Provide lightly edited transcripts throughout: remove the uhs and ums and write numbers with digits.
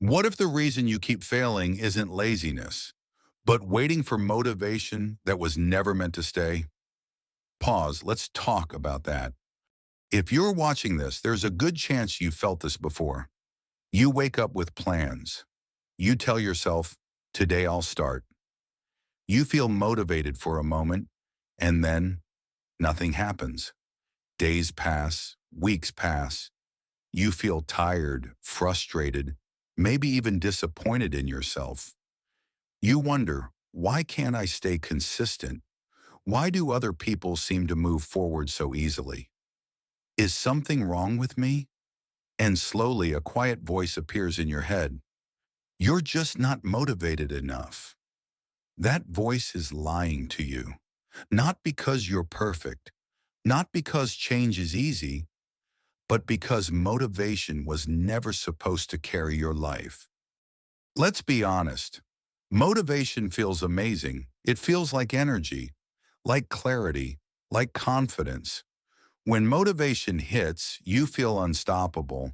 What if the reason you keep failing isn't laziness, but waiting for motivation that was never meant to stay? Pause. Let's talk about that. If you're watching this, there's a good chance you've felt this before. You wake up with plans. You tell yourself, today I'll start. You feel motivated for a moment, and then nothing happens. Days pass, weeks pass. You feel tired, frustrated, maybe even disappointed in yourself. You wonder, why can't I stay consistent? Why do other people seem to move forward so easily? Is something wrong with me? And slowly a quiet voice appears in your head. You're just not motivated enough. That voice is lying to you. Not because you're perfect, not because change is easy, but because motivation was never supposed to carry your life. Let's be honest. Motivation feels amazing. It feels like energy, like clarity, like confidence. When motivation hits, you feel unstoppable.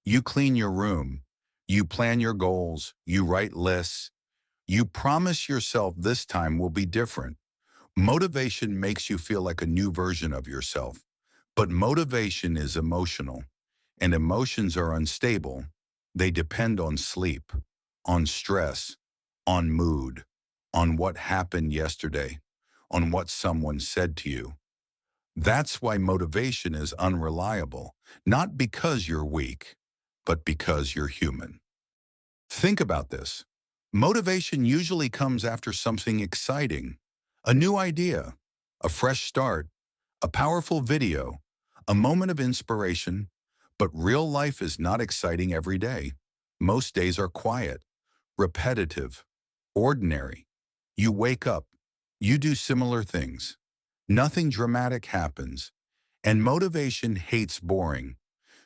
You clean your room. You plan your goals. You write lists. You promise yourself this time will be different. Motivation makes you feel like a new version of yourself. But motivation is emotional, and emotions are unstable. They depend on sleep, on stress, on mood, on what happened yesterday, on what someone said to you. That's why motivation is unreliable, not because you're weak, but because you're human. Think about this. Motivation usually comes after something exciting, a new idea, a fresh start, a powerful video, a moment of inspiration, but real life is not exciting every day. Most days are quiet, repetitive, ordinary. You wake up, you do similar things. Nothing dramatic happens, and motivation hates boring.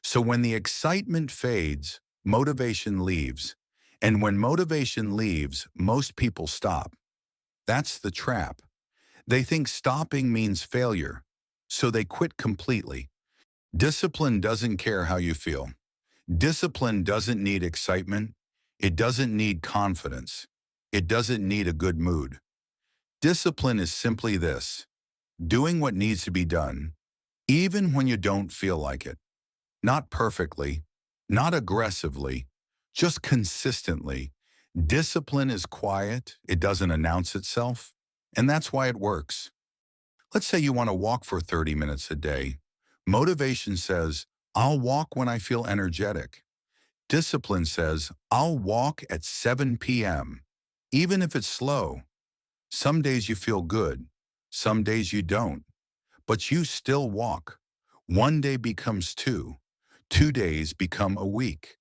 So when the excitement fades, motivation leaves. And when motivation leaves, most people stop. That's the trap. They think stopping means failure, so they quit completely. Discipline doesn't care how you feel. Discipline doesn't need excitement. It doesn't need confidence. It doesn't need a good mood. Discipline is simply this: doing what needs to be done, even when you don't feel like it. Not perfectly, not aggressively, just consistently. Discipline is quiet, it doesn't announce itself, and that's why it works. Let's say you want to walk for 30 minutes a day. Motivation says, I'll walk when I feel energetic. Discipline says, I'll walk at 7 p.m., even if it's slow. Some days you feel good, some days you don't, but you still walk. One day becomes two. 2 days become a week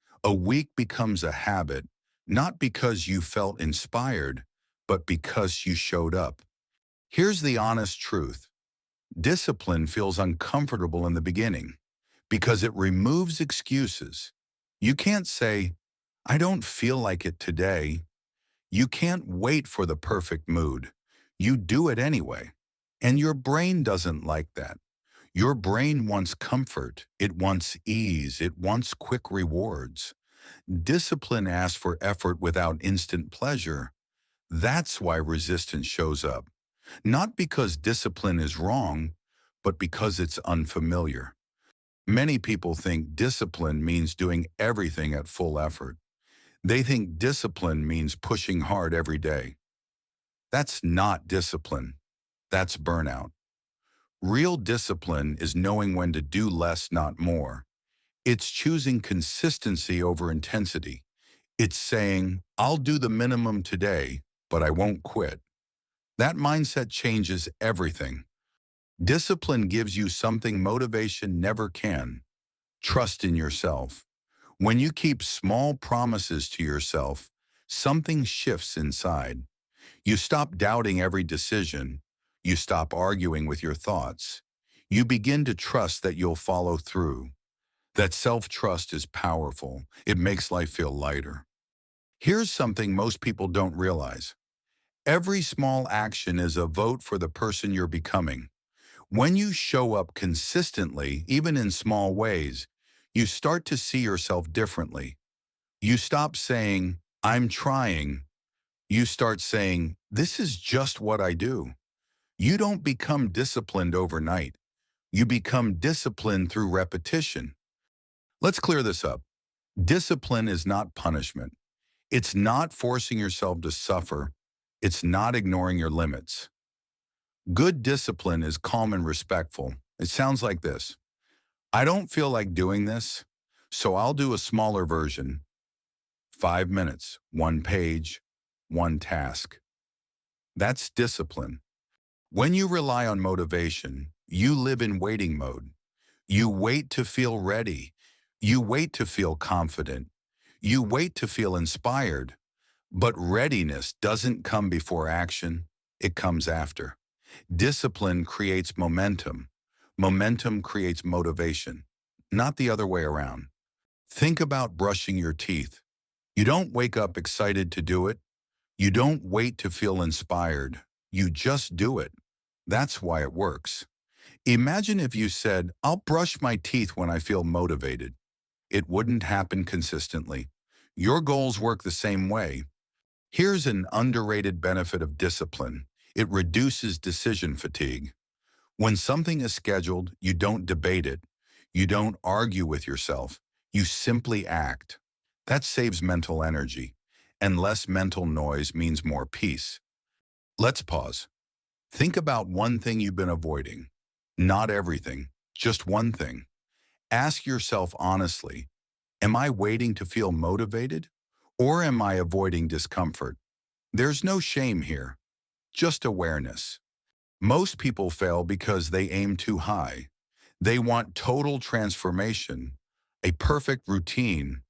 becomes a habit, not because you felt inspired, but because you showed up. Here's the honest truth. Discipline feels uncomfortable in the beginning because it removes excuses. You can't say, I don't feel like it today. You can't wait for the perfect mood. You do it anyway. And your brain doesn't like that. Your brain wants comfort, it wants ease, it wants quick rewards. Discipline asks for effort without instant pleasure. That's why resistance shows up. Not because discipline is wrong, but because it's unfamiliar. Many people think discipline means doing everything at full effort. They think discipline means pushing hard every day. That's not discipline. That's burnout. Real discipline is knowing when to do less, not more. It's choosing consistency over intensity. It's saying, I'll do the minimum today, but I won't quit. That mindset changes everything. Discipline gives you something motivation never can: trust in yourself. When you keep small promises to yourself, something shifts inside. You stop doubting every decision. You stop arguing with your thoughts. You begin to trust that you'll follow through. That self-trust is powerful. It makes life feel lighter. Here's something most people don't realize. Every small action is a vote for the person you're becoming. When you show up consistently, even in small ways, you start to see yourself differently. You stop saying, I'm trying. You start saying, this is just what I do. You don't become disciplined overnight. You become disciplined through repetition. Let's clear this up. Discipline is not punishment. It's not forcing yourself to suffer. It's not ignoring your limits. Good discipline is calm and respectful. It sounds like this. I don't feel like doing this, so I'll do a smaller version. 5 minutes, one page, one task. That's discipline. When you rely on motivation, you live in waiting mode. You wait to feel ready. You wait to feel confident. You wait to feel inspired. But readiness doesn't come before action. It comes after. Discipline creates momentum. Momentum creates motivation, not the other way around. Think about brushing your teeth. You don't wake up excited to do it. You don't wait to feel inspired. You just do it. That's why it works. Imagine if you said, I'll brush my teeth when I feel motivated. It wouldn't happen consistently. Your goals work the same way. Here's an underrated benefit of discipline. It reduces decision fatigue. When something is scheduled, you don't debate it. You don't argue with yourself. You simply act. That saves mental energy. And less mental noise means more peace. Let's pause. Think about one thing you've been avoiding. Not everything, just one thing. Ask yourself honestly, am I waiting to feel motivated? Or am I avoiding discomfort? There's no shame here, just awareness. Most people fail because they aim too high. They want total transformation, a perfect routine,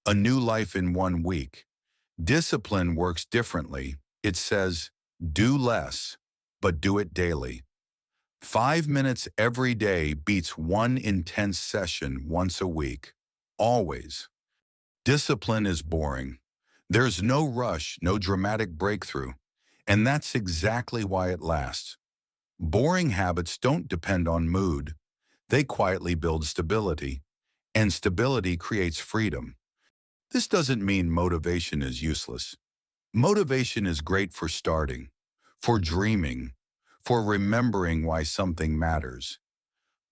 a new life in 1 week. Discipline works differently. It says, do less, but do it daily. 5 minutes every day beats one intense session once a week. Always. Discipline is boring. There's no rush, no dramatic breakthrough. And that's exactly why it lasts. Boring habits don't depend on mood. They quietly build stability. And stability creates freedom. This doesn't mean motivation is useless. Motivation is great for starting, for dreaming, for remembering why something matters.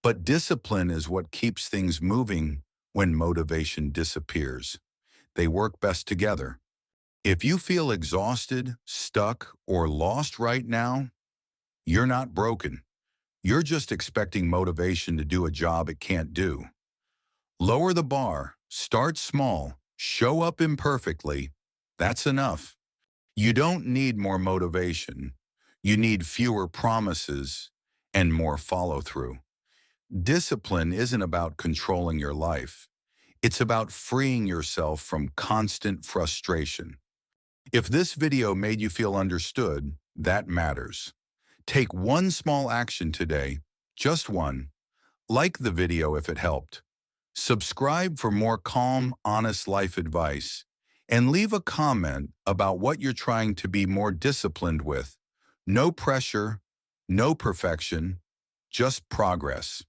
But discipline is what keeps things moving when motivation disappears. They work best together. If you feel exhausted, stuck, or lost right now, you're not broken. You're just expecting motivation to do a job it can't do. Lower the bar, start small, show up imperfectly. That's enough. You don't need more motivation. You need fewer promises and more follow-through. Discipline isn't about controlling your life. It's about freeing yourself from constant frustration. If this video made you feel understood, that matters. Take one small action today, just one. Like the video if it helped. Subscribe for more calm, honest life advice. And leave a comment about what you're trying to be more disciplined with. No pressure, no perfection, just progress.